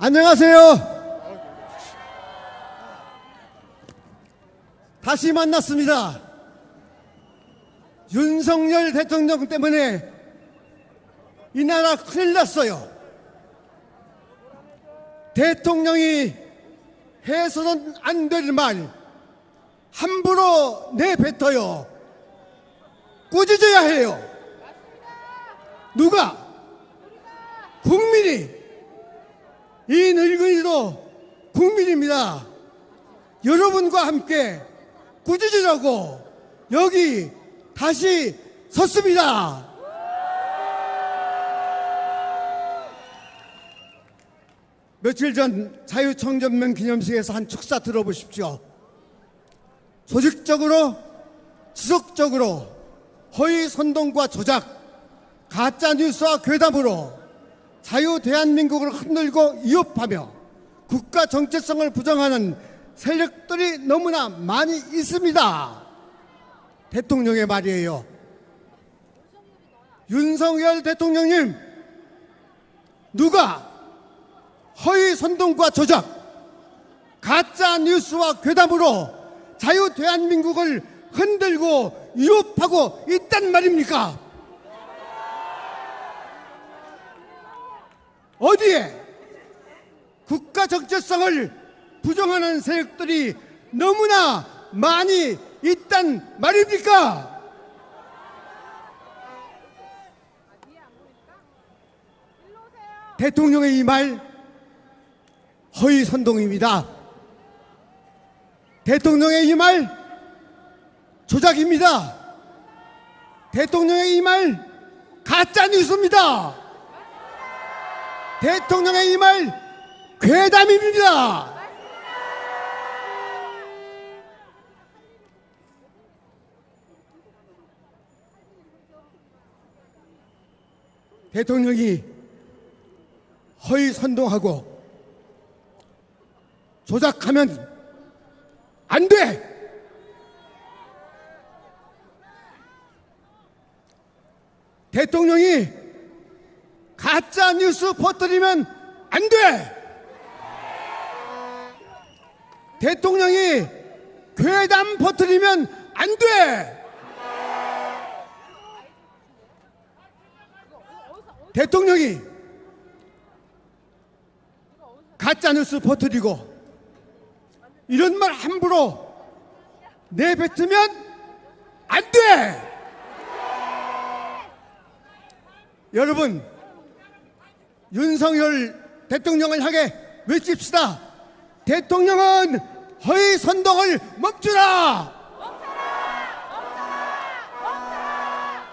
안녕하세요. 다시 만났습니다. 윤석열 대통령 때문에 이 나라 큰일 났어요. 대통령이 해서는 안 될 말 함부로 내뱉어요. 꾸짖어야 해요. 누가? 국민이. 이 늙은이도 국민입니다. 여러분과 함께 꾸짖으라고 여기 다시 섰습니다. 며칠 전 자유청년명 기념식에서 한 축사 들어보십시오. 조직적으로 지속적으로 허위 선동과 조작, 가짜뉴스와 괴담으로 자유 대한민국을 흔들고 위협하며 국가 정체성을 부정하는 세력들이 너무나 많이 있습니다. 대통령의 말이에요. 윤석열 대통령님, 누가 허위 선동과 조작, 가짜 뉴스와 괴담으로 자유 대한민국을 흔들고 위협하고 있단 말입니까? 어디에? 국가 정체성을 부정하는 세력들이 너무나 많이 있단 말입니까? 대통령의 이 말 허위 선동입니다. 대통령의 이 말 조작입니다. 대통령의 이 말 가짜 뉴스입니다. 대통령의 이 말 괴담입니다. 대통령이 허위 선동하고 조작하면 안 돼. 대통령이 가짜 뉴스 퍼뜨리면 안 돼. 대통령이 괴담 퍼뜨리면 안 돼. 대통령이 가짜 뉴스 퍼뜨리고 이런 말 함부로 내뱉으면 안 돼. 여러분, 윤석열 대통령을 향해 외칩시다. 대통령은 허위 선동을 멈추라.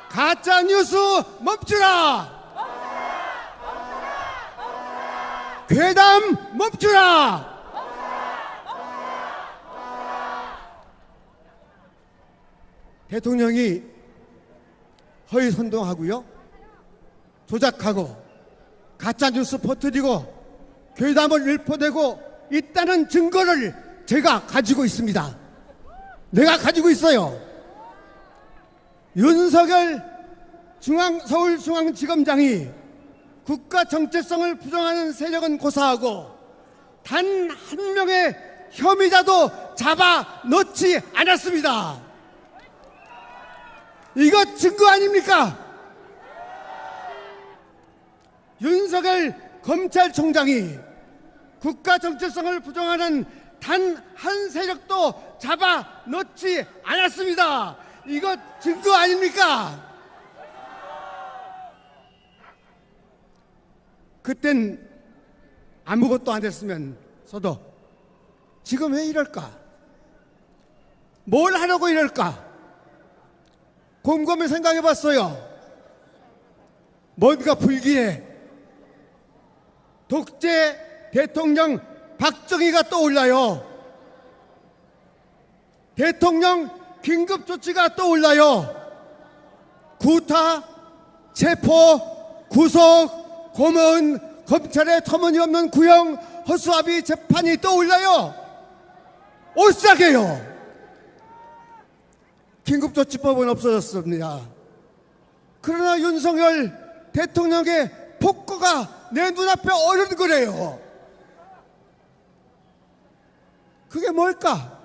가짜 뉴스 멈추라. 괴담 멈추라. 대통령이 허위 선동하고요, 조작하고 가짜뉴스 퍼뜨리고 괴담을 일포되고 있다는 증거를 제가 가지고 있습니다. 내가 가지고 있어요. 윤석열 서울중앙지검장이 국가 정체성을 부정하는 세력은 고사하고 단 한 명의 혐의자도 잡아 넣지 않았습니다. 이거 증거 아닙니까? 윤석열 검찰총장이 국가 정체성을 부정하는 단 한 세력도 잡아 넣지 않았습니다. 이거 증거 아닙니까? 그땐 아무것도 안 했으면서도 지금 왜 이럴까? 뭘 하려고 이럴까? 곰곰이 생각해 봤어요. 뭔가 불길해. 독재 대통령 박정희가 떠올라요. 대통령 긴급조치가 떠올라요. 구타, 체포, 구속, 고문, 검찰의 터무니없는 구형, 허수아비 재판이 떠올라요. 오싹해요. 긴급조치법은 없어졌습니다. 그러나 윤석열 대통령의 폭거가 내 눈앞에 어른거려요. 그게 뭘까?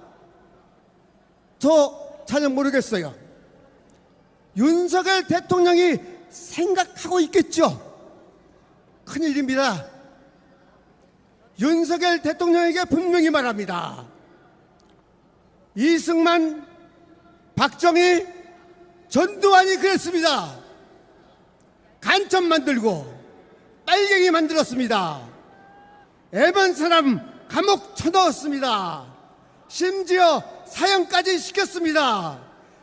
저 잘 모르겠어요. 윤석열 대통령이 생각하고 있겠죠. 큰일입니다. 윤석열 대통령에게 분명히 말합니다. 이승만, 박정희, 전두환이 그랬습니다. 간첩 만들고 빨갱이 만들었습니다. 애만 사람 감옥 쳐넣었습니다. 심지어 사형까지 시켰습니다.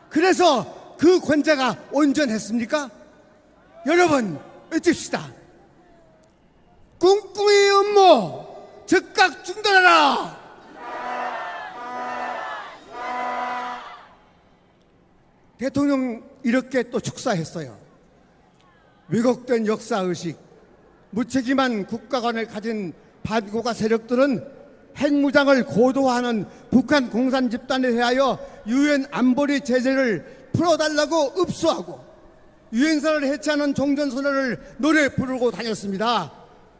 그래서 그 권자가 온전했습니까? 여러분 외칩시다. 꿍꿍이 음모 즉각 중단하라. 대통령 이렇게 또 축사했어요. 왜곡된 역사의식, 무책임한 국가관을 가진 반고가 세력들은 핵무장을 고도화하는 북한 공산 집단에 대하여 유엔 안보리 제재를 풀어달라고 읍수하고 유엔사를 해체하는 종전선언을 노래 부르고 다녔습니다.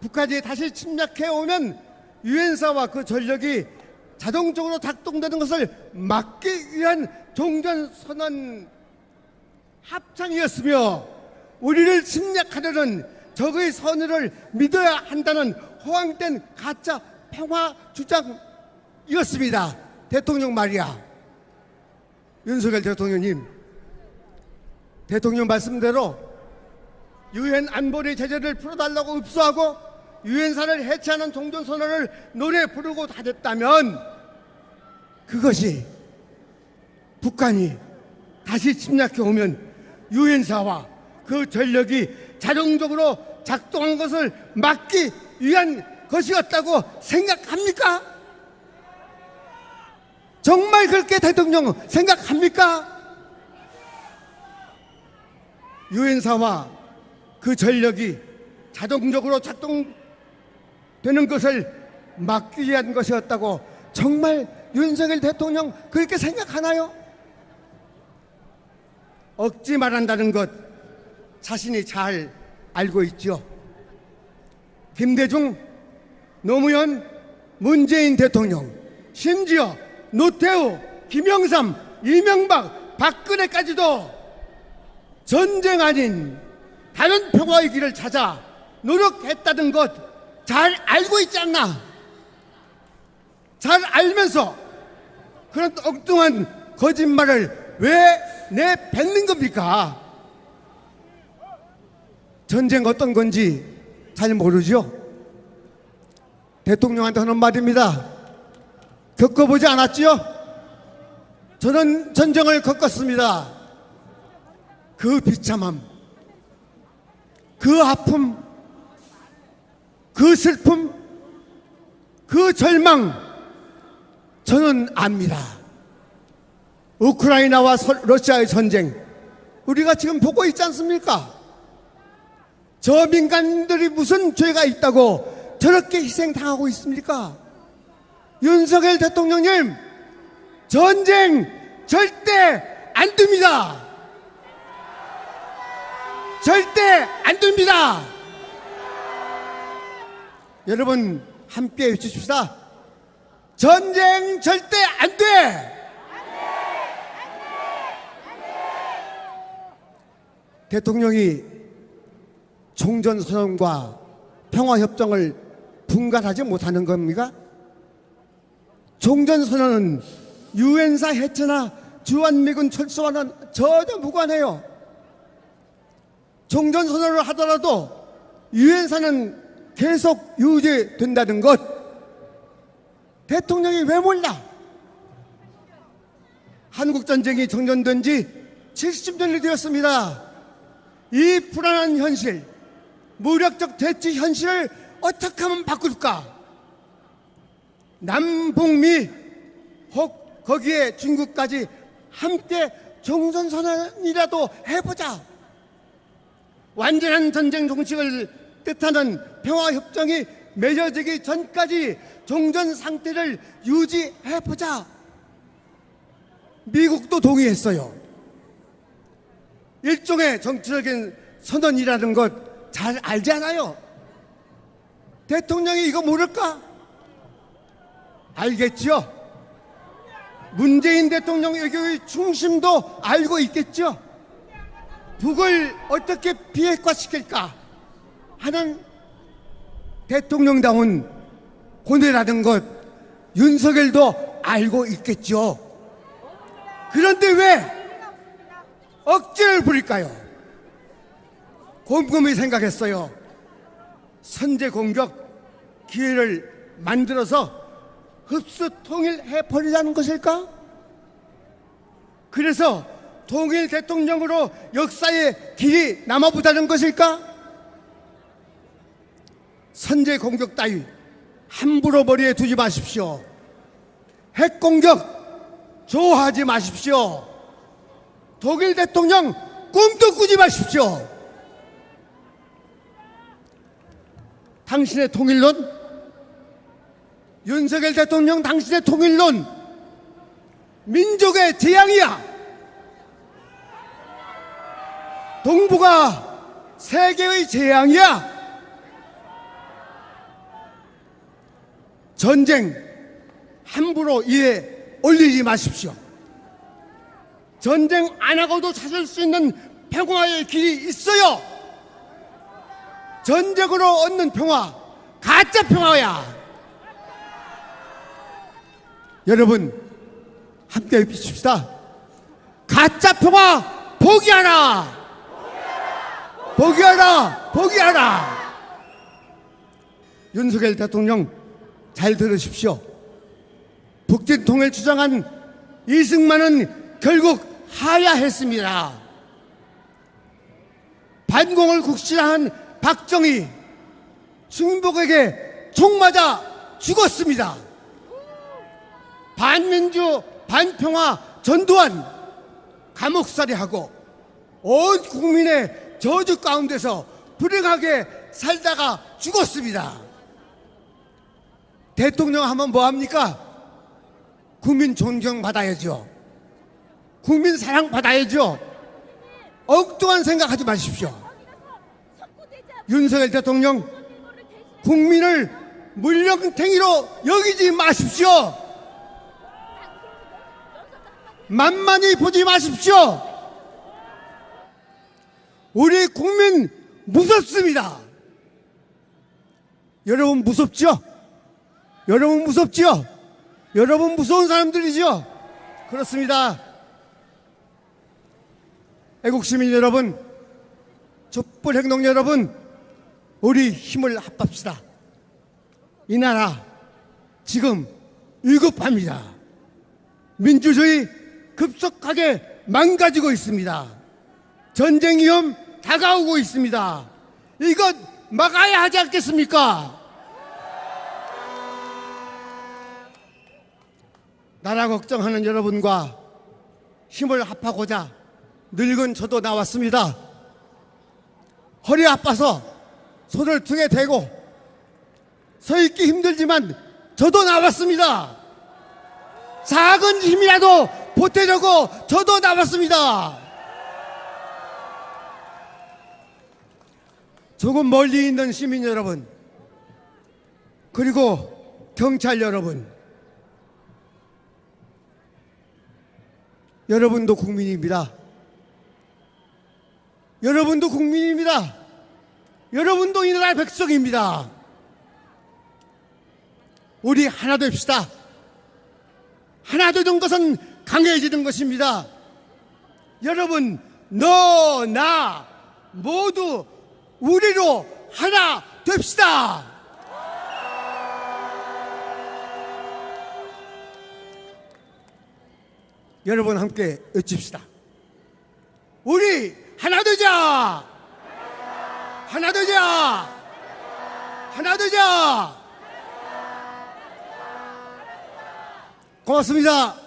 북한이 다시 침략해오면 유엔사와 그 전력이 자동적으로 작동되는 것을 막기 위한 종전선언 합창이었으며 우리를 침략하려는 적의 선언을 믿어야 한다는 허황된 가짜 평화 주장이었습니다. 대통령 말이야. 윤석열 대통령님, 대통령 말씀대로 유엔 안보리 제재를 풀어달라고 읍수하고 유엔사를 해체하는 종전선언을 노래 부르고 다녔다면 그것이 북한이 다시 침략해 오면 유엔사와 그 전력이 자동적으로 작동한 것을 막기 위한 것이었다고 생각합니까? 정말 그렇게 대통령 생각합니까? 유엔사와 그 전력이 자동적으로 작동되는 것을 막기 위한 것이었다고 정말 윤석열 대통령 그렇게 생각하나요? 억지 말한다는 것 자신이 잘 알고 있죠. 김대중, 노무현, 문재인 대통령, 심지어 노태우, 김영삼, 이명박, 박근혜까지도 전쟁 아닌 다른 평화의 길을 찾아 노력했다는 것 잘 알고 있지 않나? 잘 알면서 그런 엉뚱한 거짓말을 왜 내뱉는 겁니까? 전쟁 어떤 건지 잘 모르죠? 대통령한테 하는 말입니다. 겪어보지 않았지요? 저는 전쟁을 겪었습니다. 그 비참함, 그 아픔, 그 슬픔, 그 절망 저는 압니다. 우크라이나와 러시아의 전쟁 우리가 지금 보고 있지 않습니까? 저 민간인들이 무슨 죄가 있다고 저렇게 희생당하고 있습니까? 윤석열 대통령님, 전쟁 절대 안 됩니다. 절대 안 됩니다. 여러분 함께 외치십시다. 전쟁 절대 안 돼. 대통령이 종전선언과 평화협정을 분간하지 못하는 겁니까? 종전선언은 유엔사 해체나 주한미군 철수와는 전혀 무관해요. 종전선언을 하더라도 유엔사는 계속 유지된다는 것 대통령이 왜 몰라? 한국전쟁이 종전된 지 70년이 되었습니다. 이 불안한 현실, 무력적 대치 현실을 어떻게 하면 바꿀까? 남북미 혹 거기에 중국까지 함께 종전선언이라도 해보자. 완전한 전쟁 종식을 뜻하는 평화협정이 맺어지기 전까지 종전 상태를 유지해보자. 미국도 동의했어요. 일종의 정치적인 선언이라는 것 잘 알지 않아요? 대통령이 이거 모를까? 알겠죠? 문재인 대통령 외교의 중심도 알고 있겠죠. 북을 어떻게 비핵화시킬까 하는 대통령다운 고뇌라는 것 윤석열도 알고 있겠죠. 그런데 왜 억지를 부릴까요? 곰곰이 생각했어요. 선제 공격 기회를 만들어서 흡수 통일해버리자는 것일까? 그래서 통일 대통령으로 역사의 길이 남아보자는 것일까? 선제 공격 따위 함부로 머리에 두지 마십시오. 핵 공격 좋아하지 마십시오. 독일 대통령 꿈도 꾸지 마십시오. 당신의 통일론, 윤석열 대통령 당신의 통일론 민족의 재앙이야. 동북아 세계의 재앙이야. 전쟁 함부로 이에 올리지 마십시오. 전쟁 안 하고도 찾을 수 있는 평화의 길이 있어요. 전쟁으로 얻는 평화 가짜 평화야. 여러분 함께 비춥시다. 가짜 평화 포기하라. 포기하라. 포기하라. 윤석열 대통령 잘 들으십시오. 북진 통일 주장한 이승만은 결국 하야했습니다. 반공을 국시한 박정희, 충북에게 총 맞아 죽었습니다. 반민주, 반평화 전두환 감옥살이하고 온 국민의 저주 가운데서 불행하게 살다가 죽었습니다. 대통령 하면 뭐합니까? 국민 존경받아야죠. 국민 사랑받아야죠. 엉뚱한 생각하지 마십시오. 윤석열 대통령 국민을 물렁탱이로 여기지 마십시오. 만만히 보지 마십시오. 우리 국민 무섭습니다. 여러분 무섭죠? 여러분 무섭죠? 여러분 무서운 사람들이죠? 그렇습니다. 애국시민 여러분, 촛불행동 여러분, 우리 힘을 합합시다. 이 나라 지금 위급합니다. 민주주의 급속하게 망가지고 있습니다. 전쟁 위험 다가오고 있습니다. 이것 막아야 하지 않겠습니까? 나라 걱정하는 여러분과 힘을 합하고자 늙은 저도 나왔습니다. 허리 아파서 손을 등에 대고 서 있기 힘들지만 저도 나왔습니다. 작은 힘이라도 보태려고 저도 나왔습니다. 조금 멀리 있는 시민 여러분, 그리고 경찰 여러분, 여러분도 국민입니다. 여러분도 국민입니다. 여러분도 이 나라의 백성입니다. 우리 하나 됩시다. 하나 되는 것은 강해지는 것입니다. 여러분, 너, 나 모두 우리로 하나 됩시다. 여러분 함께 외칩시다. 우리 하나 되자. 하나 되자. 하나 되자. 고맙습니다.